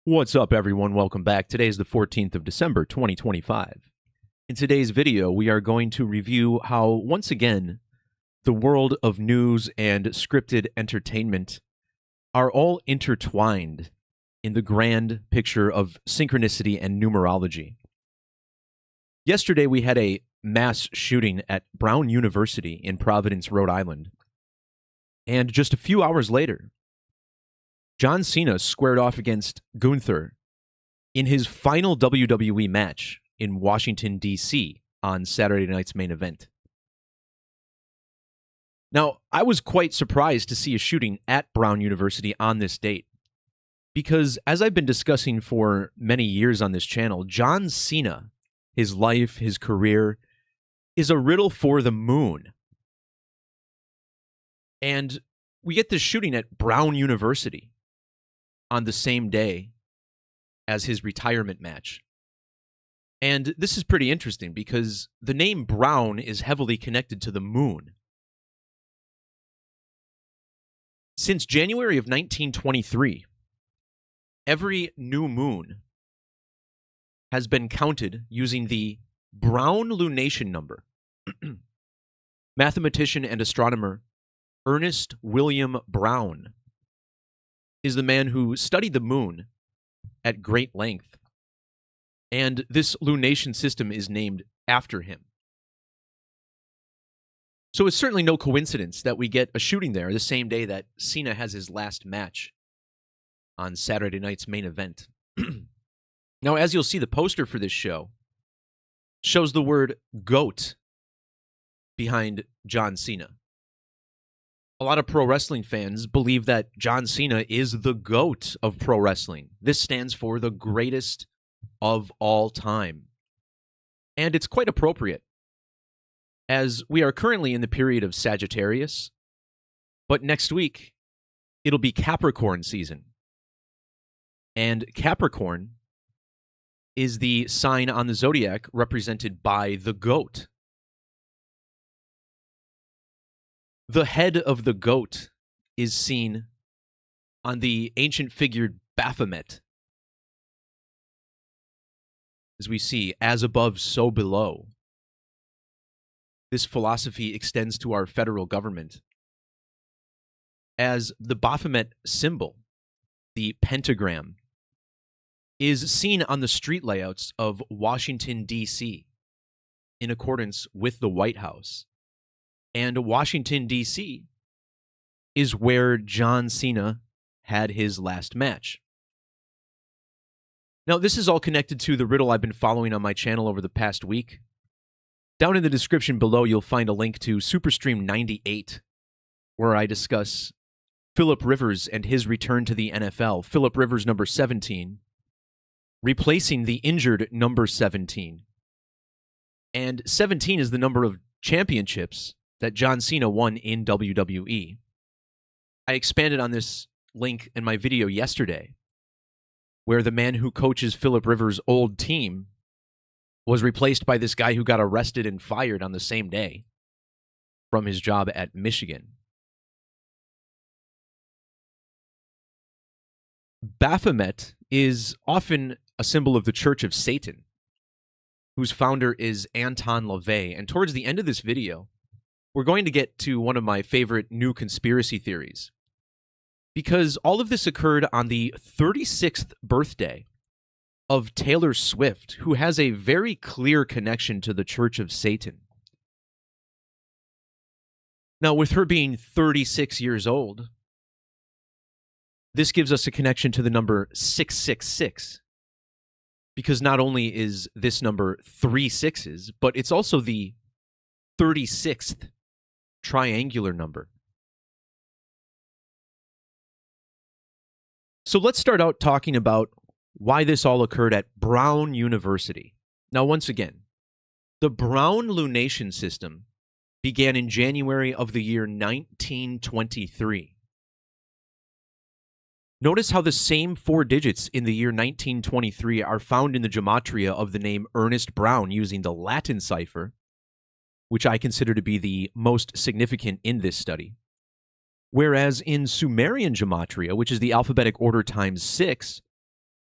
What's up, everyone? Welcome back. Today is the 14th of December, 2025. In today's video, we are going to review how, once again, the world of news and scripted entertainment are all intertwined in the grand picture of synchronicity and numerology. Yesterday, we had a mass shooting at Brown University in Providence, Rhode Island. And just a few hours later, John Cena squared off against Gunther in his final WWE match in Washington, D.C. on Saturday night's main event. Now, I was quite surprised to see a shooting at Brown University on this date because, as I've been discussing for many years on this channel, John Cena, his life, his career, is a riddle for the moon. And we get this shooting at Brown University on the same day as his retirement match. And this is pretty interesting because the name Brown is heavily connected to the moon. Since January of 1923, every new moon has been counted using the Brown Lunation number. Mathematician and astronomer Ernest William Brown is the man who studied the moon at great length, and this lunation system is named after him. So it's certainly no coincidence that we get a shooting there the same day that Cena has his last match on Saturday night's main event. Now, as you'll see, the poster for this show shows the word GOAT behind John Cena. A lot of pro wrestling fans believe that John Cena is the GOAT of pro wrestling. This stands for the greatest of all time. And it's quite appropriate, as we are currently in the period of Sagittarius, but next week it'll be Capricorn season. And Capricorn is the sign on the zodiac represented by the goat. The head of the goat is seen on the ancient figure Baphomet. As we see, as above, so below. This philosophy extends to our federal government, as the Baphomet symbol, the pentagram, is seen on the street layouts of Washington, D.C., in accordance with the White House. And Washington, D.C. is where John Cena had his last match. Now, this is all connected to the riddle I've been following on my channel over the past week. Down in the description below, you'll find a link to Superstream 98, where I discuss Phillip Rivers and his return to the NFL. Phillip Rivers, number 17, replacing the injured number 17. And 17 is the number of championships that John Cena won in WWE. I expanded on this link in my video yesterday, where the man who coaches Phillip Rivers' old team was replaced by this guy who got arrested and fired on the same day from his job at Michigan. Baphomet is often a symbol of the Church of Satan, whose founder is Anton LaVey. And towards the end of this video, we're going to get to one of my favorite new conspiracy theories, because all of this occurred on the 36th birthday of Taylor Swift, who has a very clear connection to the Church of Satan. Now, with her being 36 years old, this gives us a connection to the number 666, because not only is this number 3 sixes, but it's also the 36th triangular number. So let's start out talking about why this all occurred at Brown University. Now, once again, the Brown Lunation system began in January of the year 1923. Notice how the same 4 digits in the year 1923 are found in the Gematria of the name Ernest Brown using the Latin cipher, which I consider to be the most significant in this study. Whereas in Sumerian Gematria, which is the alphabetic order times 6,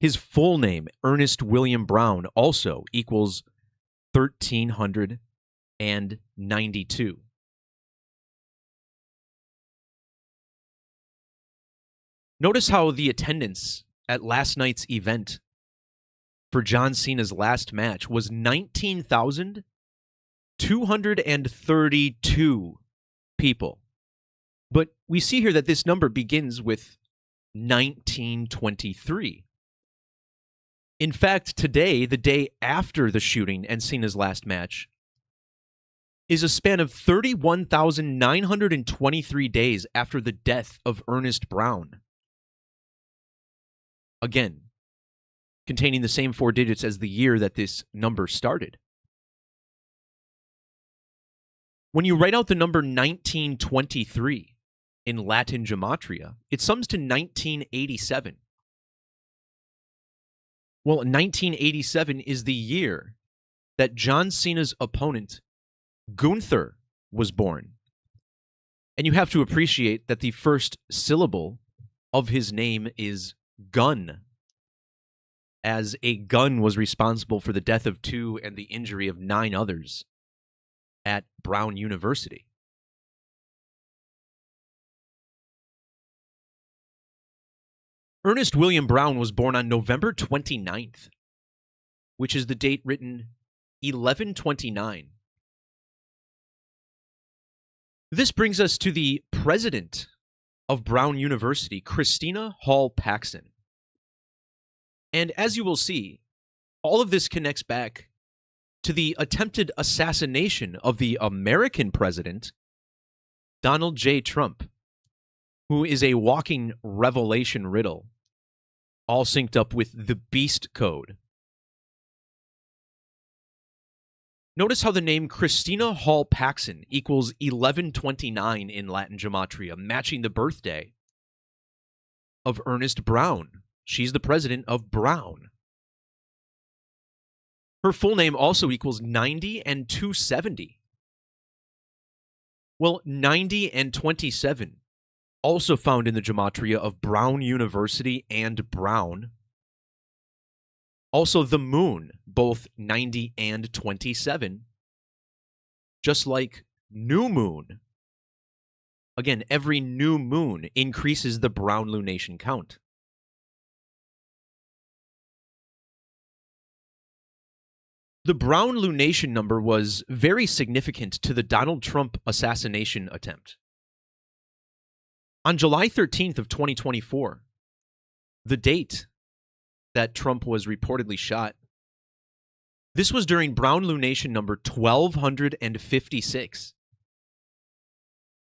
His full name, Ernest William Brown, also equals 1,392. Notice how the attendance at last night's event for John Cena's last match was 19,232 people. But we see here that this number begins with 1923. In fact, today, the day after the shooting and Cena's last match, is a span of 31,923 days after the death of Ernest Brown. Again, containing the same 4 digits as the year that this number started. When you write out the number 1923 in Latin Gematria, it sums to 1987. Well, 1987 is the year that John Cena's opponent, Gunther, was born. And you have to appreciate that the first syllable of his name is gun, as a gun was responsible for the death of 2 and the injury of 9 others at Brown University. Ernest William Brown was born on November 29th, which is the date written 1129. This brings us to the president of Brown University, Christina Hall Paxson. And as you will see, all of this connects back to the attempted assassination of the American president, Donald J. Trump, who is a walking revelation riddle, all synced up with the Beast Code. Notice how the name Christina Hall Paxson equals 1129 in Latin Gematria, matching the birthday of Ernest Brown. She's the president of Brown. Her full name also equals 90 and 270. Well, 90 and 27, also found in the Gematria of Brown University and Brown. Also the moon, both 90 and 27. Just like new moon. Again, every new moon increases the Brown Lunation count. The Brown Lunation number was very significant to the Donald Trump assassination attempt. On July 13th of 2024, the date that Trump was reportedly shot, this was during Brown Lunation number 1256.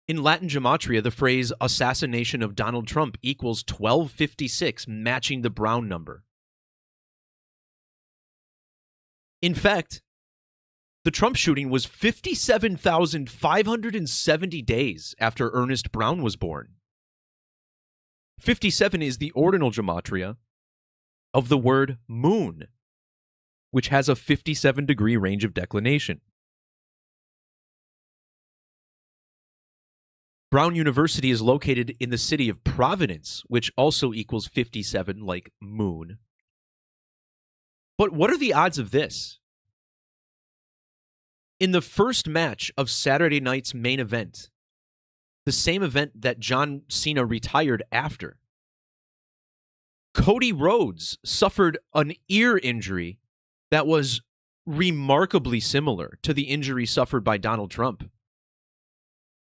In Latin Gematria, the phrase assassination of Donald Trump equals 1256, matching the Brown number. In fact, the Trump shooting was 57,570 days after Ernest Brown was born. 57 is the ordinal gematria of the word moon, which has a 57-degree range of declination. Brown University is located in the city of Providence, which also equals 57, like moon. But what are the odds of this? In the first match of Saturday night's main event, the same event that John Cena retired after, Cody Rhodes suffered an ear injury that was remarkably similar to the injury suffered by Donald Trump.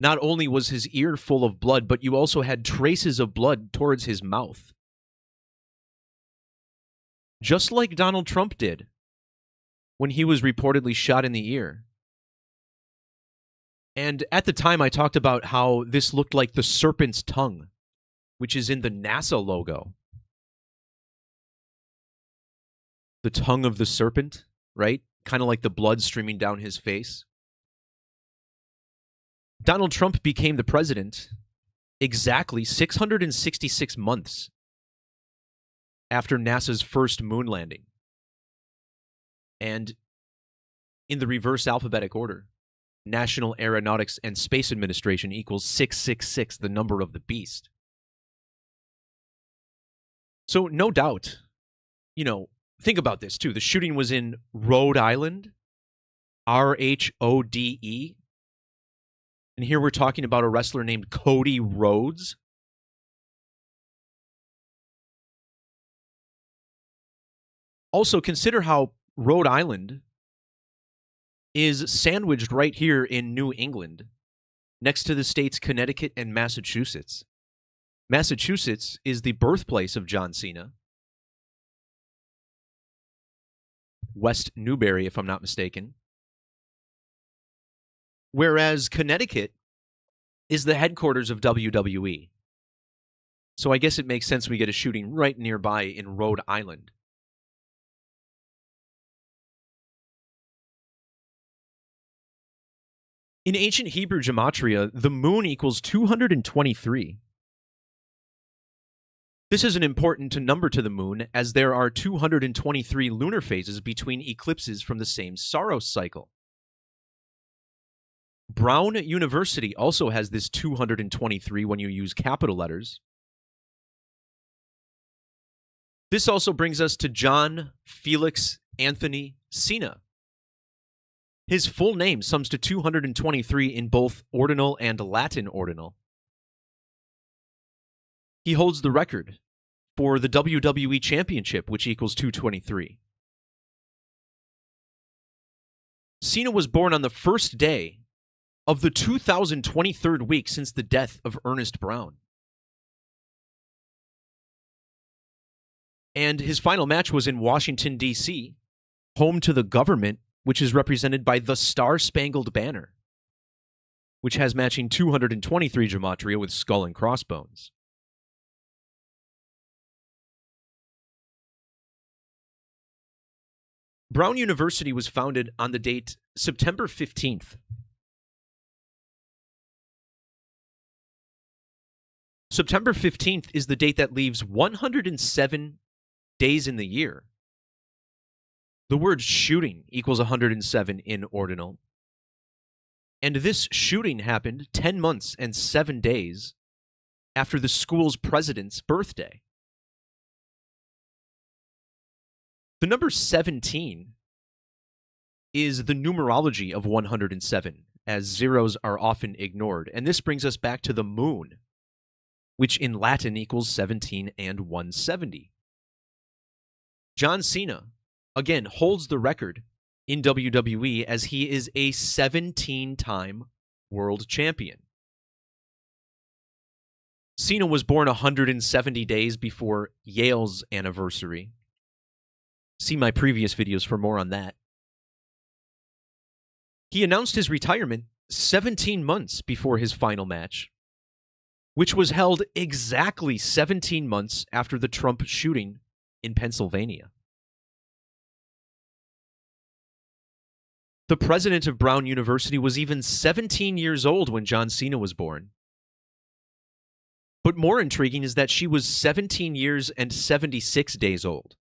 Not only was his ear full of blood, but you also had traces of blood towards his mouth. Just like Donald Trump did when he was reportedly shot in the ear. And at the time, I talked about how this looked like the serpent's tongue, which is in the NASA logo. The tongue of the serpent, right? Kind of like the blood streaming down his face. Donald Trump became the president exactly 666 months after NASA's first moon landing. And in the reverse alphabetic order, National Aeronautics and Space Administration equals 666, the number of the beast. So no doubt think about this too. The shooting was in Rhode Island, Rhode. And here we're talking about a wrestler named Cody Rhodes. Also, consider how Rhode Island is sandwiched right here in New England, next to the states Connecticut and Massachusetts. Massachusetts is the birthplace of John Cena. West Newbury, if I'm not mistaken. Whereas Connecticut is the headquarters of WWE. So I guess it makes sense we get a shooting right nearby in Rhode Island. In ancient Hebrew gematria, the moon equals 223. This is an important number to the moon, as there are 223 lunar phases between eclipses from the same Saros cycle. Brown University also has this 223 when you use capital letters. This also brings us to John Felix Anthony Cena. His full name sums to 223 in both ordinal and Latin ordinal. He holds the record for the WWE Championship, which equals 223. Cena was born on the first day of the 2023rd week since the death of Ernest Brown. And his final match was in Washington, D.C., home to the government, which is represented by the Star-Spangled Banner, which has matching 223 gematria with skull and crossbones. Brown University was founded on the date September 15th. September 15th is the date that leaves 107 days in the year. The word shooting equals 107 in ordinal. And this shooting happened 10 months and 7 days after the school's president's birthday. The number 17 is the numerology of 107, as zeros are often ignored. And this brings us back to the moon, which in Latin equals 17 and 170. John Cena, again, holds the record in WWE as he is a 17-time world champion. Cena was born 170 days before Yale's anniversary. See my previous videos for more on that. He announced his retirement 17 months before his final match, which was held exactly 17 months after the Trump shooting in Pennsylvania. The president of Brown University was even 17 years old when John Cena was born. But more intriguing is that she was 17 years and 76 days old.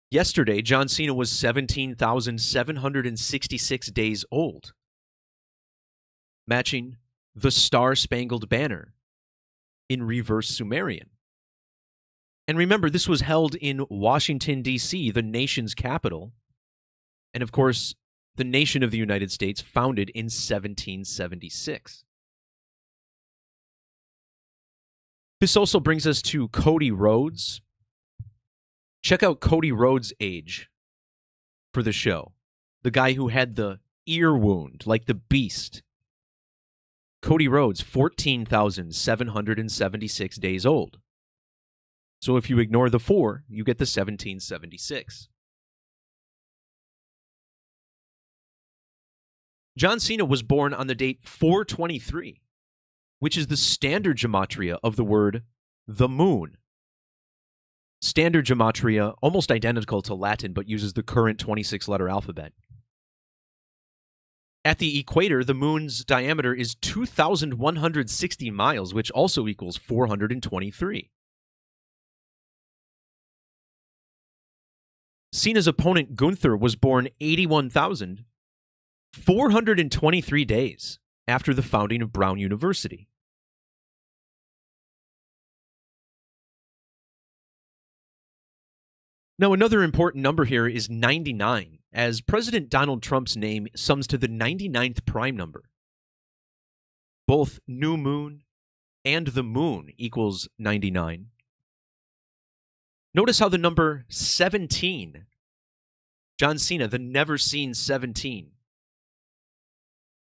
Yesterday, John Cena was 17,766 days old, matching the Star-Spangled Banner in reverse Sumerian. And remember, this was held in Washington, D.C., the nation's capital, and of course, the nation of the United States, founded in 1776. This also brings us to Cody Rhodes. Check out Cody Rhodes' age for the show. The guy who had the ear wound, like the Beast. Cody Rhodes, 14,776 days old. So if you ignore the 4, you get the 1776. John Cena was born on the date 423, which is the standard gematria of the word the moon. Standard gematria, almost identical to Latin, but uses the current 26-letter alphabet. At the equator, the moon's diameter is 2,160 miles, which also equals 423. Cena's opponent, Gunther, was born 81,423 days after the founding of Brown University. Now, another important number here is 99, as President Donald Trump's name sums to the 99th prime number. Both new moon and the moon equals 99. Notice how the number 17, John Cena, the never seen 17.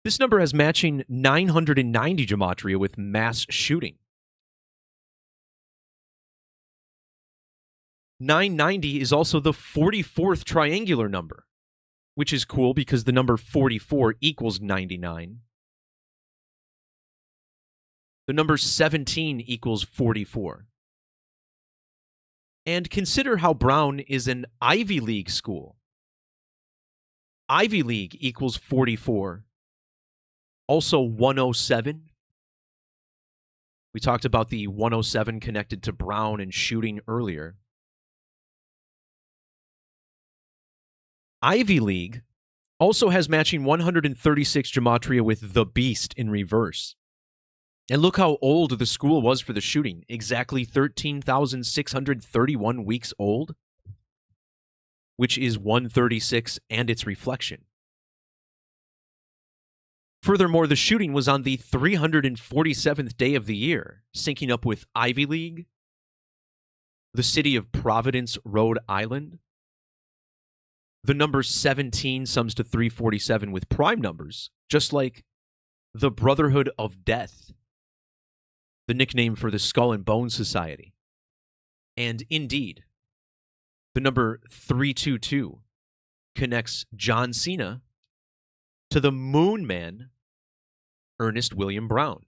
This number has matching 990 gematria with mass shooting. 990 is also the 44th triangular number, which is cool because the number 44 equals 99. The number 17 equals 44. And consider how Brown is an Ivy League school. Ivy League equals 44. Also 107. We talked about the 107 connected to Brown and shooting earlier. Ivy League also has matching 136 gematria with the Beast in reverse. And look how old the school was for the shooting. Exactly 13,631 weeks old, which is 136 and its reflection. Furthermore, the shooting was on the 347th day of the year, syncing up with Ivy League, the city of Providence, Rhode Island. The number 17 sums to 347 with prime numbers, just like the Brotherhood of Death, the nickname for the Skull and Bone Society. And indeed, the number 322 connects John Cena to the Moon Man, Ernest William Brown.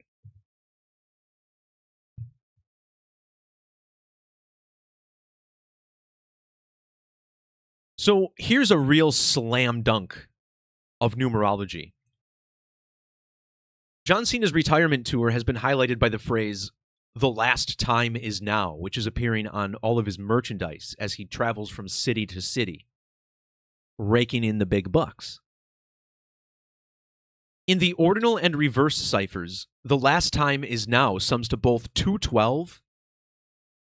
So here's a real slam dunk of numerology. John Cena's retirement tour has been highlighted by the phrase, "The last time is now," which is appearing on all of his merchandise as he travels from city to city, raking in the big bucks. In the ordinal and reverse ciphers, the last time is now sums to both 212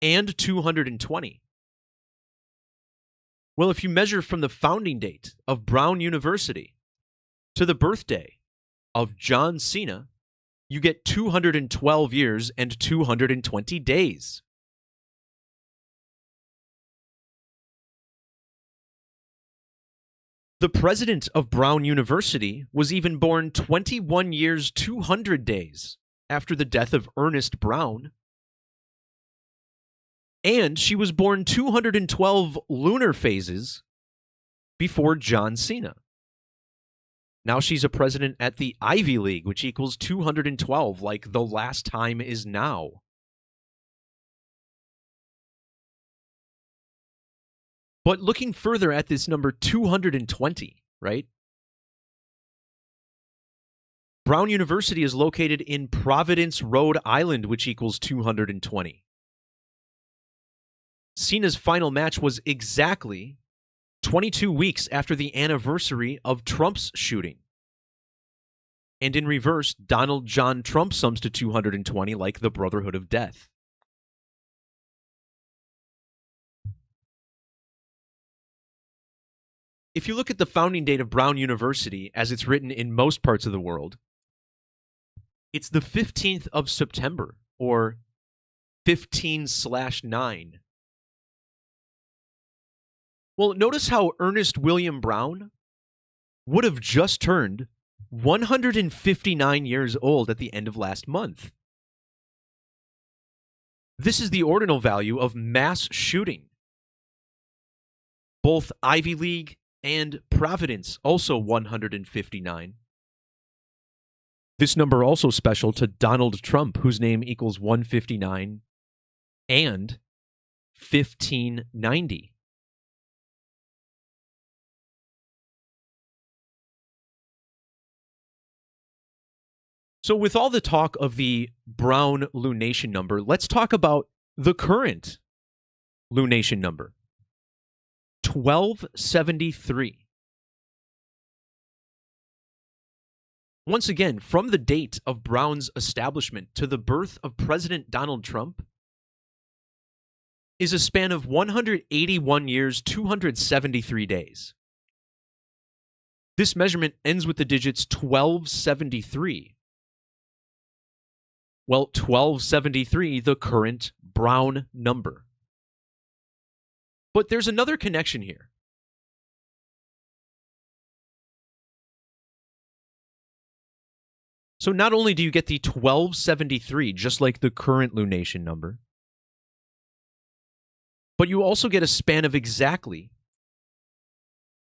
and 220. Well, if you measure from the founding date of Brown University to the birthday of John Cena, you get 212 years and 220 days. The president of Brown University was even born 21 years, 200 days after the death of Ernest Brown. And she was born 212 lunar phases before John Cena. Now she's a president at the Ivy League, which equals 212, like the last time is now. But looking further at this number 220, right? Brown University is located in Providence, Rhode Island, which equals 220. Cena's final match was exactly 22 weeks after the anniversary of Trump's shooting. And in reverse, Donald John Trump sums to 220 like the Brotherhood of Death. If you look at the founding date of Brown University, as it's written in most parts of the world, it's the 15th of September, or 15/9. Well, notice how Ernest William Brown would have just turned 159 years old at the end of last month. This is the ordinal value of mass shooting. Both Ivy League and Providence, also 159. This number also special to Donald Trump, whose name equals 159 and 1590. So with all the talk of the Brown Lunation number, let's talk about the current lunation number, 1273. Once again, from the date of Brown's establishment to the birth of President Donald Trump, is a span of 181 years, 273 days. This measurement ends with the digits 1273. Well, 1273, the current Brown number. But there's another connection here. So not only do you get the 1273, just like the current lunation number, but you also get a span of exactly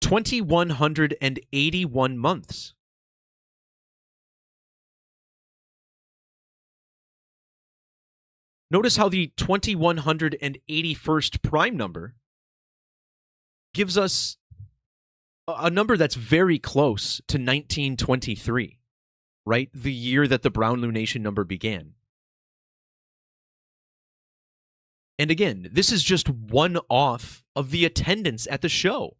2,181 months. Notice how the 2181st prime number gives us a number that's very close to 1923, right? The year that the Brown Lunation number began. And again, this is just one off of the attendance at the show.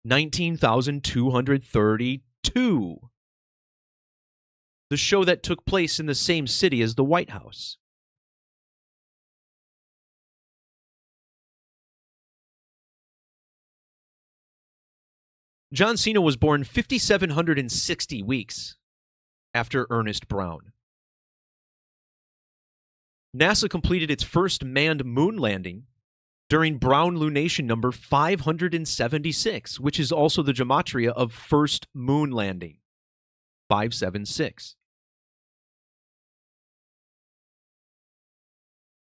19,232. The show that took place in the same city as the White House. John Cena was born 5,760 weeks after Ernest Brown. NASA completed its first manned moon landing during Brown Lunation number 576, which is also the Gematria of first moon landing, 576.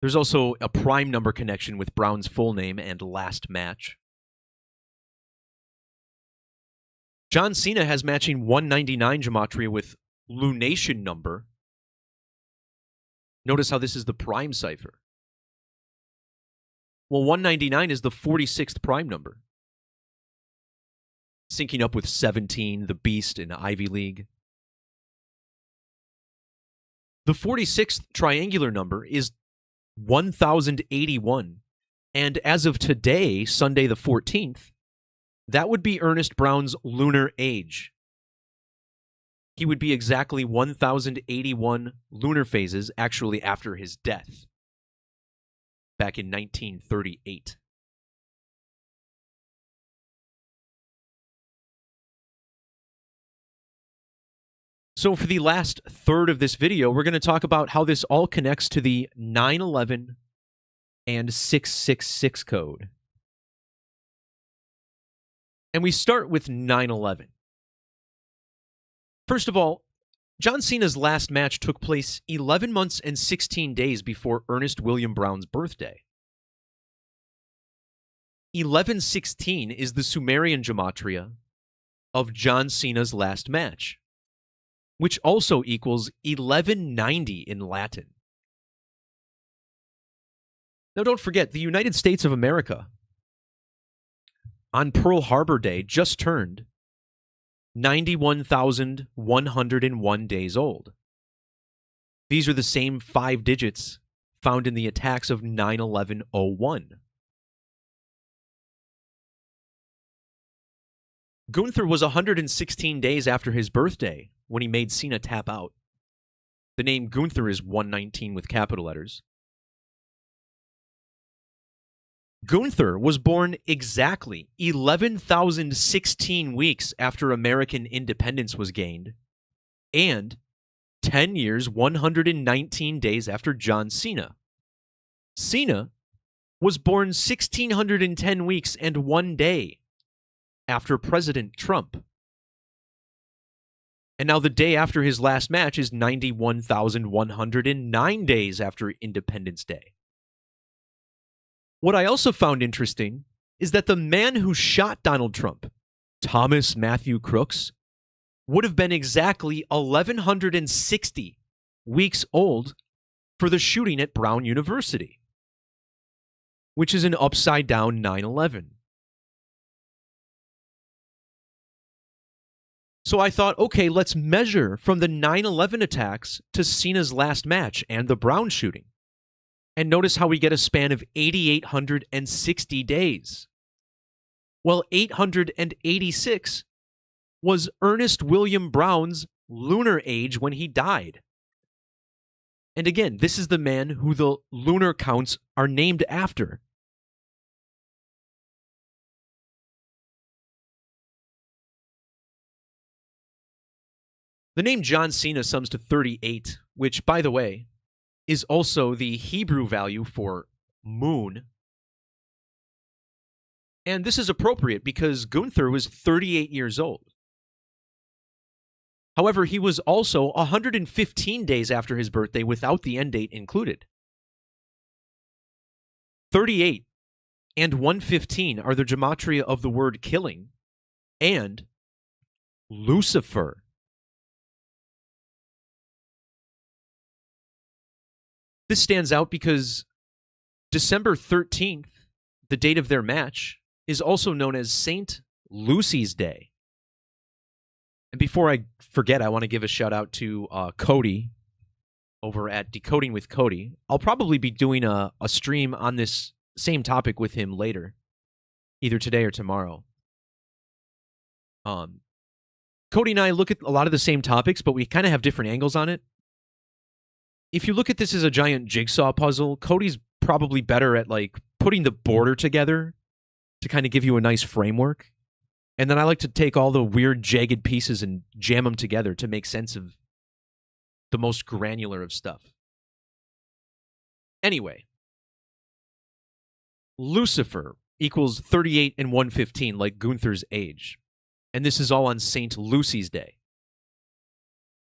There's also a prime number connection with Brown's full name and last match. John Cena has matching 199 Gematria with Lunation number. Notice how this is the prime cipher. Well, 199 is the 46th prime number, syncing up with 17, the Beast in Ivy League. The 46th triangular number is 1,081, and as of today, Sunday the 14th, that would be Ernest Brown's lunar age. He would be exactly 1,081 lunar phases actually after his death back in 1938. So for the last third of this video, we're going to talk about how this all connects to the 911 and 666 code. And we start with 9/11. First of all, John Cena's last match took place 11 months and 16 days before Ernest William Brown's birthday. 1116 is the Sumerian Gematria of John Cena's last match, which also equals 1190 in Latin. Now don't forget, the United States of America on Pearl Harbor Day just turned 91,101 days old. These are the same 5 digits found in the attacks of 9/11/01. Gunther was 116 days after his birthday when he made Cena tap out. The name Gunther is 119 with capital letters. Gunther was born exactly 11,016 weeks after American independence was gained, and 10 years, 119 days after John Cena. Cena was born 1,610 weeks and 1 day after President Trump. And now the day after his last match is 91,109 days after Independence Day. What I also found interesting is that the man who shot Donald Trump, Thomas Matthew Crooks, would have been exactly 1,160 weeks old for the shooting at Brown University, which is an upside-down 9/11. So I thought, okay, let's measure from the 9/11 attacks to Cena's last match and the Brown shooting. And notice how we get a span of 8,860 days. Well, 886 was Ernest William Brown's lunar age when he died. And again, this is the man who the lunar counts are named after. The name John Cena sums to 38, which, by the way, is also the Hebrew value for moon. And this is appropriate because Gunther was 38 years old. However, he was also 115 days after his birthday without the end date included. 38 and 115 are the gematria of the word killing and Lucifer. This stands out because December 13th, the date of their match, is also known as Saint Lucy's Day. And before I forget, I want to give a shout out to Cody over at Decoding with Cody. I'll probably be doing a stream on this same topic with him later, either today or tomorrow. Cody and I look at a lot of the same topics, but we kind of have different angles on it. If you look at this as a giant jigsaw puzzle, Cody's probably better at like putting the border together to kind of give you a nice framework. And then I like to take all the weird jagged pieces and jam them together to make sense of the most granular of stuff. Anyway, Lucifer equals 38 and 115, like Gunther's age. And this is all on St. Lucy's Day.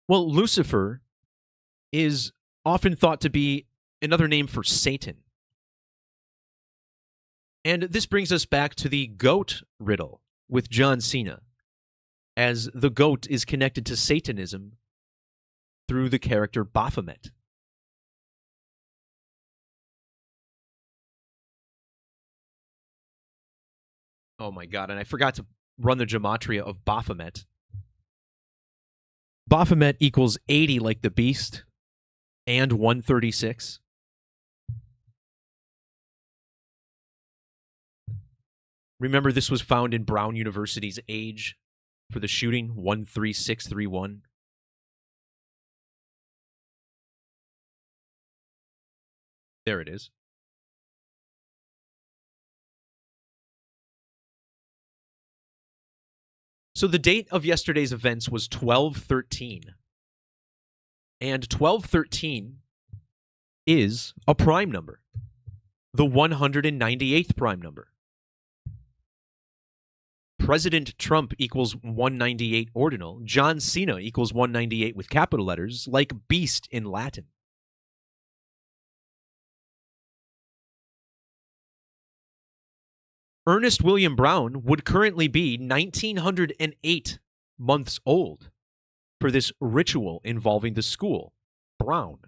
Well, Lucifer is often thought to be another name for Satan. And this brings us back to the goat riddle with John Cena, as the goat is connected to Satanism through the character Baphomet. Oh my god, and I forgot to run the gematria of Baphomet. Baphomet equals 80 like the beast, and 136. Remember, this was found in Brown University's age for the shooting, 13631. There it is. So the date of yesterday's events was 12/13. And 12/13 is a prime number, the 198th prime number. President Trump equals 198 ordinal. John Cena equals 198 with capital letters, like beast in Latin. Ernest William Brown would currently be 1908 months old for this ritual involving the school, Brown.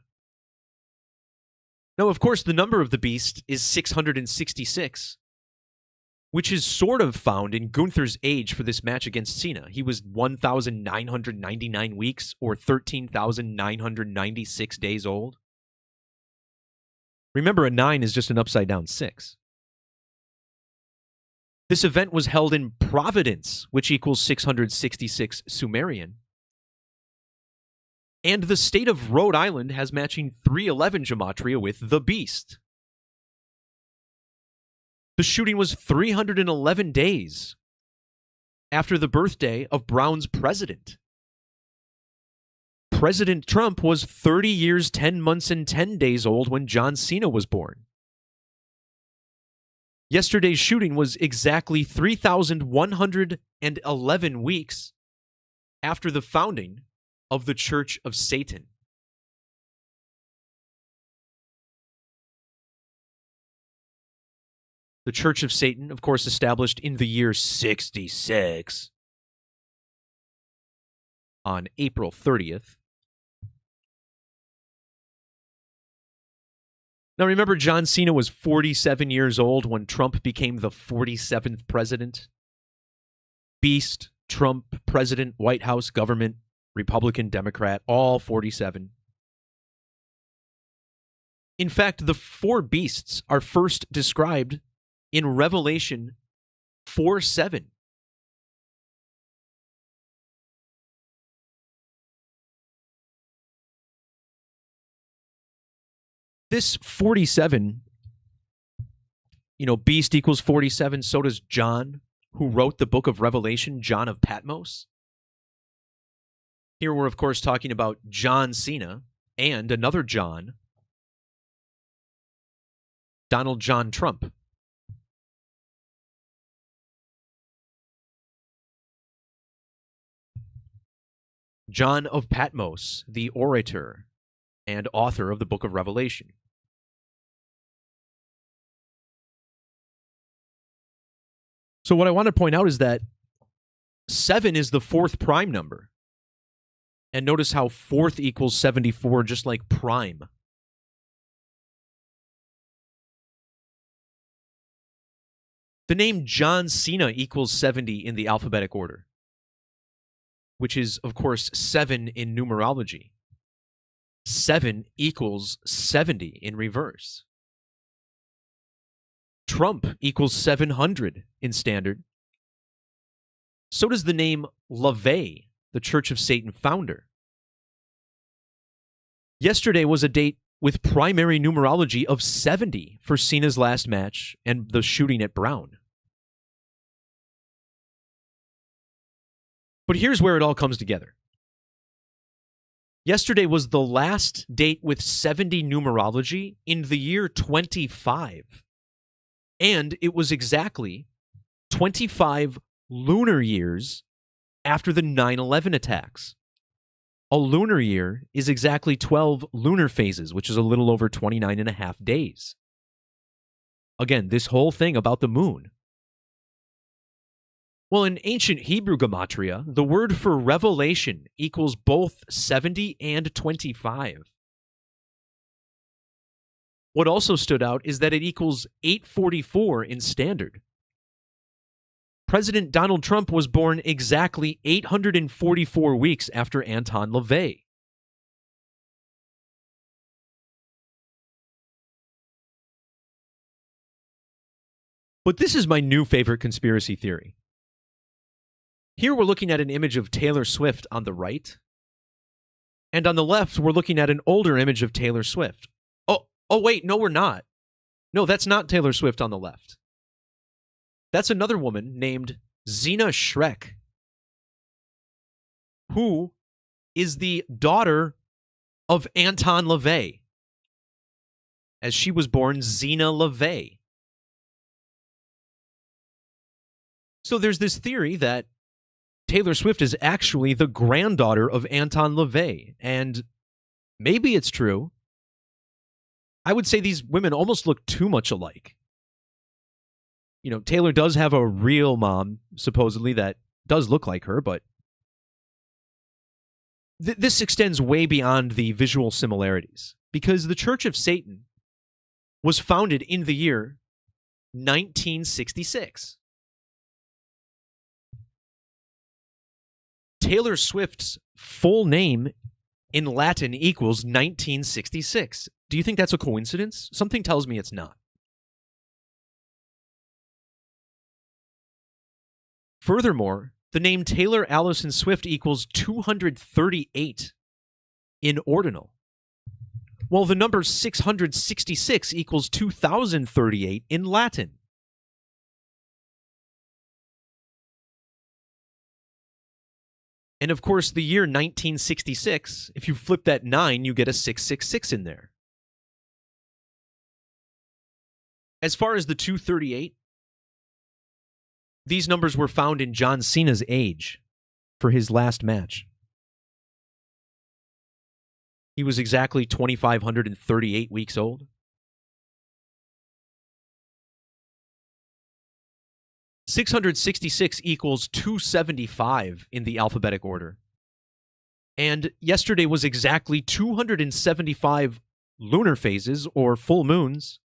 Now, of course, the number of the beast is 666, which is sort of found in Gunther's age for this match against Cena. He was 1,999 weeks or 13,996 days old. Remember, a 9 is just an upside-down 6. This event was held in Providence, which equals 666 Sumerian. And the state of Rhode Island has matching 311 gematria with the beast. The shooting was 311 days after the birthday of Brown's president. President Trump was 30 years, 10 months, and 10 days old when John Cena was born. Yesterday's shooting was exactly 3,111 weeks after the founding of the Church of Satan. The Church of Satan, of course, established in the year 66 on April 30th. Now, remember, John Cena was 47 years old when Trump became the 47th president. Beast, Trump, president, White House, government, Republican, Democrat, all 47. In fact, the four beasts are first described in Revelation 4:7. This 47, beast equals 47, so does John, who wrote the book of Revelation, John of Patmos. Here we're, of course, talking about John Cena and another John, Donald John Trump. John of Patmos, the orator and author of the book of Revelation. So what I want to point out is that 7 is the 4th prime number. And notice how 4th equals 74, just like prime. The name John Cena equals 70 in the alphabetic order, which is, of course, 7 in numerology. 7 equals 70 in reverse. Trump equals 700 in standard. So does the name LaVey, the Church of Satan founder. Yesterday was a date with primary numerology of 70 for Cena's last match and the shooting at Brown. But here's where it all comes together. Yesterday was the last date with 70 numerology in the year 25. And it was exactly 25 lunar years after the 9/11 attacks. A lunar year is exactly 12 lunar phases, which is a little over 29 and a half days. Again, this whole thing about the moon. Well, in ancient Hebrew Gematria, the word for revelation equals both 70 and 25. What also stood out is that it equals 844 in standard. President Donald Trump was born exactly 844 weeks after Anton LaVey. But this is my new favorite conspiracy theory. Here we're looking at an image of Taylor Swift on the right. And on the left, we're looking at an older image of Taylor Swift. Oh, wait, no, we're not. No, that's not Taylor Swift on the left. That's another woman named Xena Shrek, who is the daughter of Anton LaVey, as she was born Xena LaVey. So there's this theory that Taylor Swift is actually the granddaughter of Anton LaVey, and maybe it's true. I would say these women almost look too much alike. You know, Taylor does have a real mom, supposedly, that does look like her, but this extends way beyond the visual similarities, because the Church of Satan was founded in the year 1966. Taylor Swift's full name in Latin equals 1966. Do you think that's a coincidence? Something tells me it's not. Furthermore, the name Taylor Allison Swift equals 238 in ordinal, while the number 666 equals 2038 in Latin. And of course, the year 1966, if you flip that 9, you get a 666 in there. As far as the 238, these numbers were found in John Cena's age for his last match. He was exactly 2,538 weeks old. .666 equals 275 in the alphabetic order. And yesterday was exactly 275 lunar phases, or full moons,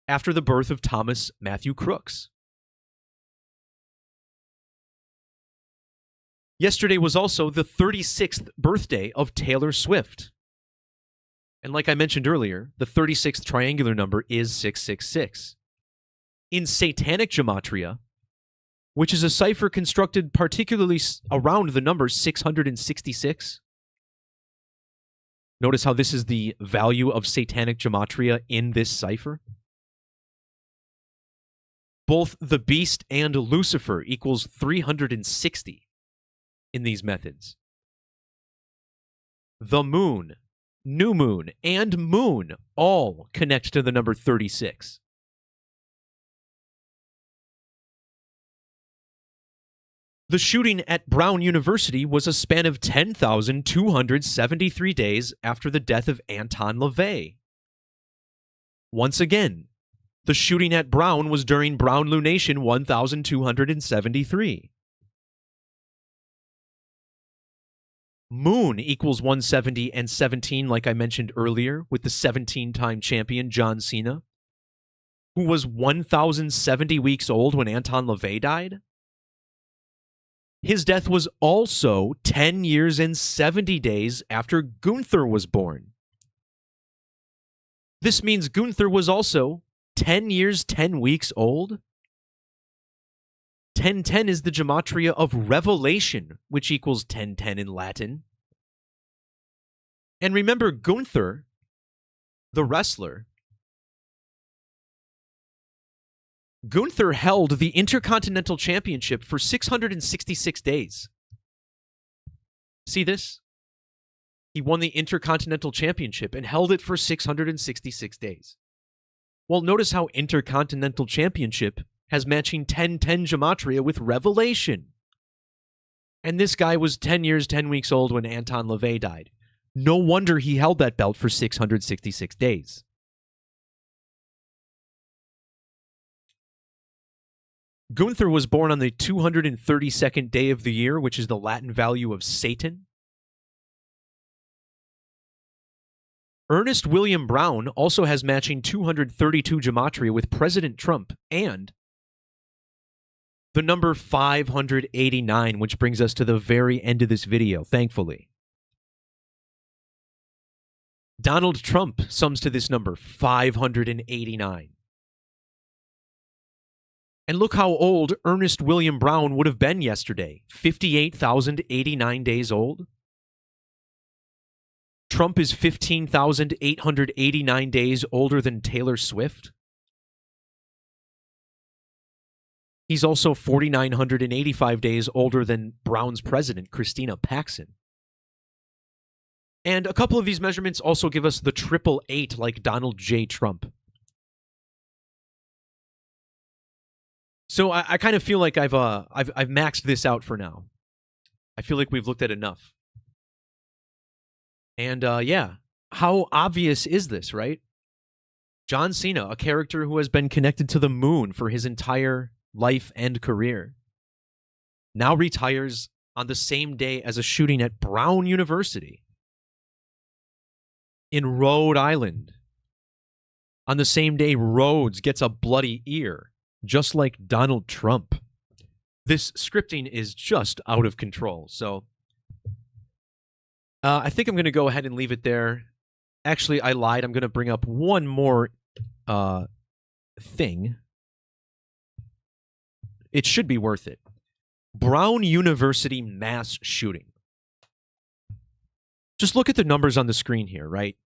after the birth of Thomas Matthew Crooks. Yesterday was also the 36th birthday of Taylor Swift. And like I mentioned earlier, the 36th triangular number is 666. In Satanic Gematria, which is a cipher constructed particularly around the number 666. Notice how this is the value of Satanic Gematria in this cipher. Both the beast and Lucifer equals 360 in these methods. the moon, new moon, and moon all connect to the number 36. The shooting at Brown University was a span of 10,273 days after the death of Anton LaVey. Once again, the shooting at Brown was during Brown Lunation 1273. Moon equals 170 and 17, like I mentioned earlier, with the 17-time champion John Cena, who was 1,070 weeks old when Anton LaVey died. His death was also 10 years and 70 days after Gunther was born. This means Gunther was also 10 years, 10 weeks old. 1010 is the Gematria of Revelation, which equals 1010 in Latin. And remember, Gunther, the wrestler, Gunther held the Intercontinental Championship for 666 days. See this? He won the Intercontinental Championship and held it for 666 days. Well, notice how Intercontinental Championship has matching 1010 Gematria with Revelation. And this guy was 10 years, 10 weeks old when Anton LaVey died. No wonder he held that belt for 666 days. Gunther was born on the 232nd day of the year, which is the Latin value of Satan. Ernest William Brown also has matching 232 Gematria with President Trump and the number 589, which brings us to the very end of this video, thankfully. Donald Trump sums to this number, 589. And look how old Ernest William Brown would have been yesterday, 58,089 days old. Trump is 15,889 days older than Taylor Swift. He's also 4,985 days older than Brown's president, Christina Paxson. And a couple of these measurements also give us the 888 like Donald J. Trump. So I kind of feel like I've maxed this out for now. I feel like we've looked at enough. And yeah, how obvious is this, right? John Cena, a character who has been connected to the moon for his entire life and career, now retires on the same day as a shooting at Brown University in Rhode Island. On the same day, Rhodes gets a bloody ear, just like Donald Trump. This scripting is just out of control. So I think I'm going to go ahead and leave it there. Actually, I lied. I'm going to bring up one more thing. It should be worth it. Brown University mass shooting. Just look at the numbers on the screen here, right?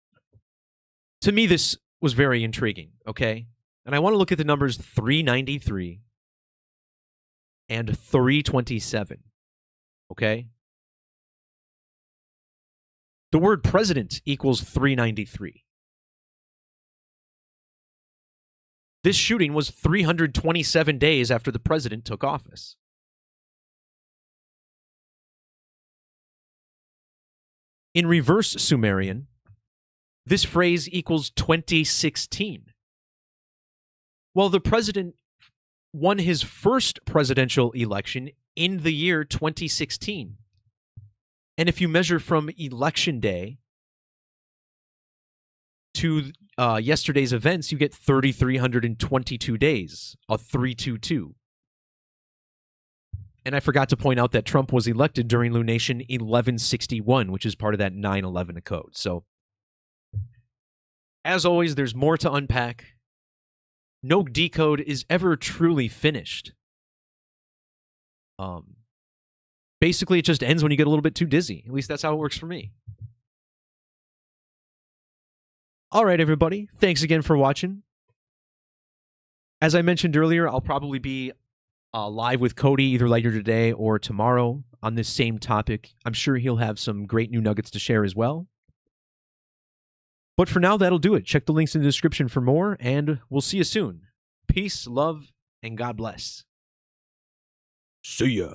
To me, this was very intriguing, okay? And I want to look at the numbers 393 and 327, okay? The word president equals 393. This shooting was 327 days after the president took office. In reverse Sumerian, this phrase equals 2016. Well, the president won his first presidential election in the year 2016. And if you measure from election day to yesterday's events, you get 3,322 days, a 322. And I forgot to point out that Trump was elected during Lunation 1161, which is part of that 9/11 code. So, as always, there's more to unpack. No decode is ever truly finished. Basically, it just ends when you get a little bit too dizzy. At least that's how it works for me. All right, everybody. Thanks again for watching. As I mentioned earlier, I'll probably be live with Cody either later today or tomorrow on this same topic. I'm sure he'll have some great new nuggets to share as well. But for now, that'll do it. Check the links in the description for more, and we'll see you soon. Peace, love, and God bless. See ya.